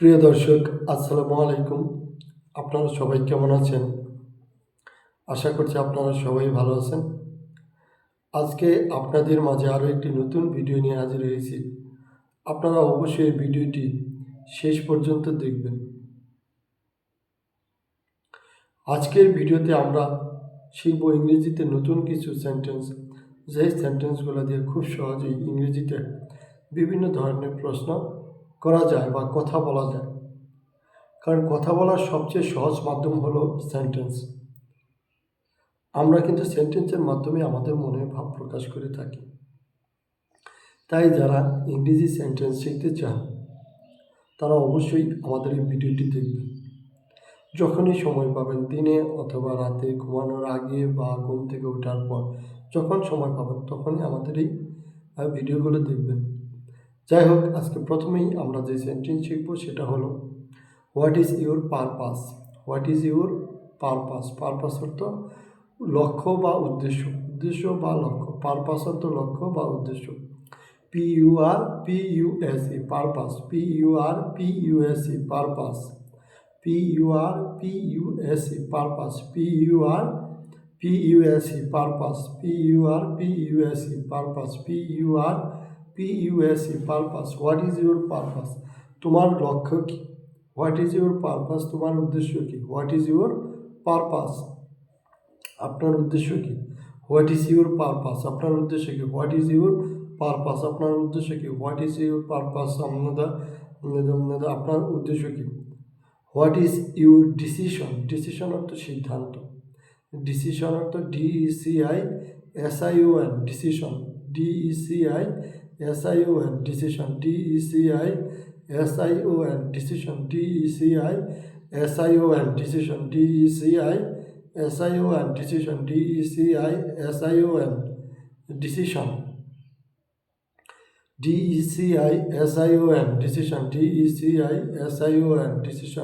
প্রিয় দর্শক, আসসালামু আলাইকুম। আপনারা সবাই কেমন আছেন? আশা করছি আপনারা সবাই ভালো আছেন। আজকে আপনাদের মাঝে আরও একটি নতুন ভিডিও নিয়ে হাজির হয়েছি। আপনারা অবশ্যই এই ভিডিওটি শেষ পর্যন্ত দেখবেন। আজকের ভিডিওতে আমরা শিখব ইংরেজিতে নতুন কিছু সেন্টেন্স, যে সেন্টেন্সগুলো দিয়ে খুব সহজেই ইংরেজিতে বিভিন্ন ধরনের প্রশ্ন করা যায় বা কথা বলা যায়। কারণ কথা বলার সবচেয়ে সহজ মাধ্যম হলো সেন্টেন্স। আমরা কিন্তু সেন্টেন্সের মাধ্যমে আমাদের মনের ভাব প্রকাশ করে থাকি। তাই যারা ইংরেজি সেন্টেন্স শিখতে চান তারা অবশ্যই আমাদের এই ভিডিওটি দেখবেন। যখনই সময় পাবেন, দিনে অথবা রাতে ঘুমানোর আগে বা ঘুম থেকে ওঠার পর যখন সময় পাবেন তখনই আমাদের এই ভিডিওগুলো দেখবেন। যাই হোক, আজকে প্রথমেই আমরা যে সেন্টেন্স শিখব সেটা হলো what is your purpose. What is your purpose. Purpose অর্থ লক্ষ্য বা উদ্দেশ্য, উদ্দেশ্য বা লক্ষ্য। পারপাস অর্থ লক্ষ্য বা উদ্দেশ্য। PURPUSE purpose. PURPUSE purpose. PURPUSE purpose. PURPUSE purpose. PURPUSE purpose. PURPUSE purpose. What is your purpose. তোমার লক্ষ্য কি? What is your purpose. তোমার উদ্দেশ্য কি? What is your purpose. আপনার উদ্দেশ্য কি? What is your purpose. আপনার উদ্দেশ্য কি? What is your purpose. আপনার উদ্দেশ্য কি? What is your purpose. আপনার উদ্দেশ্য কি? What is your decision. Decision অর্থ সিদ্ধান্ত। ডিসিশন অর্থ DECISION decision. DECISION decision. DECISION decision. DECISION decision. DECISION decision. DECISION decision. DECISION decision. DECISION decision. DECISION decision. DECISION decision.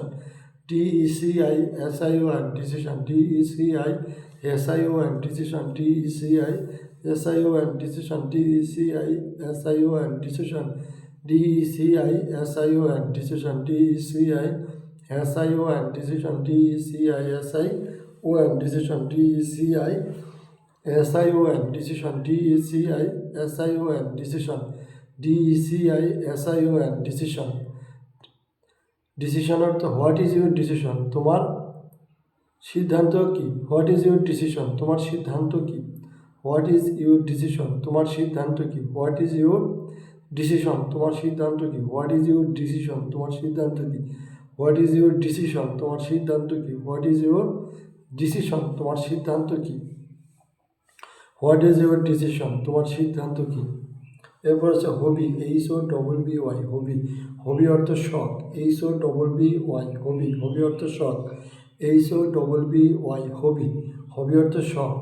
DECISION decision. DECISION decision. DECISION decision. DECISION decision. DECISION decision. DECISION decision. DECISION decision. DECISION decision. Decision অর্থ what is your decision. তোমার সিদ্ধান্ত কি? What is your decision. তোমার সিদ্ধান্ত কি? What is your decision. তোমার সিদ্ধান্ত কি? What is your decision. তোমার সিদ্ধান্ত কি? What is your decision. তোমার সিদ্ধান্ত কি? What is your decision. তোমার সিদ্ধান্ত কি? What is your decision. তোমার সিদ্ধান্ত কি? What is your decision. তোমার সিদ্ধান্ত কি? এরপর হচ্ছে হবি। HOBBY হবি। হবি অর্থ শখ। HOBBY হবি। হবি অর্থ শখ। HOBBY হবি। হবি অর্থ শখ।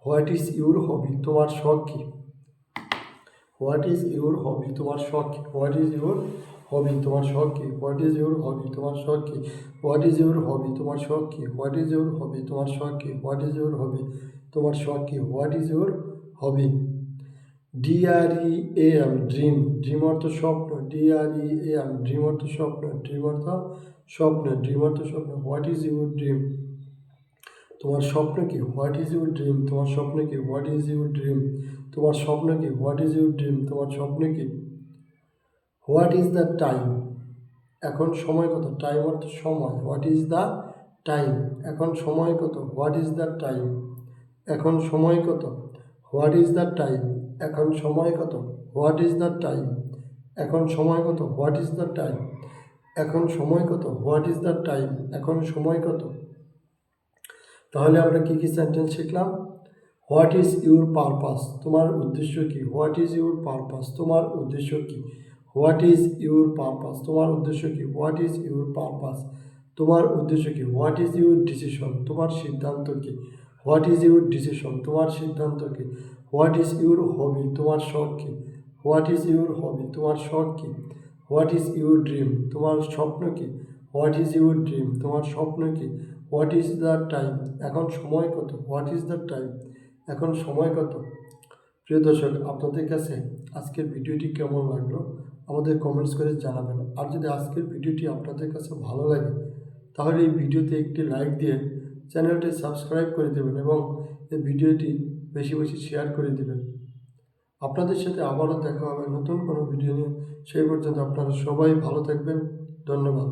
What is your hobby. তোমার শখ কি? What is your hobby. তোমার শখ কি? What is your hobby. তোমার শখ কি? What is your hobby. তোমার শখ কি? What is your hobby. তোমার শখ কি? What is your hobby. তোমার শখ কি? What is your hobby. তোমার শখ কি? What is your hobby. DREAM dream. Dream অর্থ স্বপ্ন। DREAM ড্রিম অর্থ স্বপ্ন। ড্রিম অর্থ স্বপ্ন। ড্রিম অর্থ স্বপ্ন। What is your dream. তোমার স্বপ্ন কি? What is your dream. তোমার স্বপ্ন কি? What is your dream. তোমার স্বপ্ন কি? What is your dream. তোমার স্বপ্ন কি? What is the time. এখন সময় কত? টাইম অর্থ সময়। What is the time. এখন সময় কত? What is the time. এখন সময় কত? What is the time. এখন সময় কত? What is the time. এখন সময় কত? What is the time. এখন সময় কত? What is the time. এখন সময় কত? তাহলে আমরা কি কি সেন্টেন্স শিখলাম? What is your purpose. তোমার উদ্দেশ্য কি? What is your purpose. তোমার উদ্দেশ্য কি? What is your purpose. তোমার উদ্দেশ্য কি? What is your purpose. তোমার উদ্দেশ্য কি? What is your decision. তোমার সিদ্ধান্ত কি? What is your decision. তোমার সিদ্ধান্ত কি? What is your hobby. তোমার শখ কি? What is your hobby. তোমার শখ কি? What is your dream. তোমার স্বপ্ন কি? What is your dream. তোমার স্বপ্ন কি? What is the time. এখন সময় কত? What is the time. এখন সময় কত? প্রিয় দর্শক, আপনাদের কাছে আজকের ভিডিওটি কেমন লাগলো আমাদের কমেন্টস করে জানাবেন। আর যদি আজকের ভিডিওটি আপনাদের কাছে ভালো লাগে তাহলে এই ভিডিওতে একটি লাইক দিয়ে চ্যানেলটি সাবস্ক্রাইব করে দেবেন এবং এই ভিডিওটি বেশি বেশি শেয়ার করে দেবেন। আপনাদের সাথে আবারও দেখা হবে নতুন কোনো ভিডিও নিয়ে। সেই পর্যন্ত আপনারা সবাই ভালো থাকবেন। ধন্যবাদ।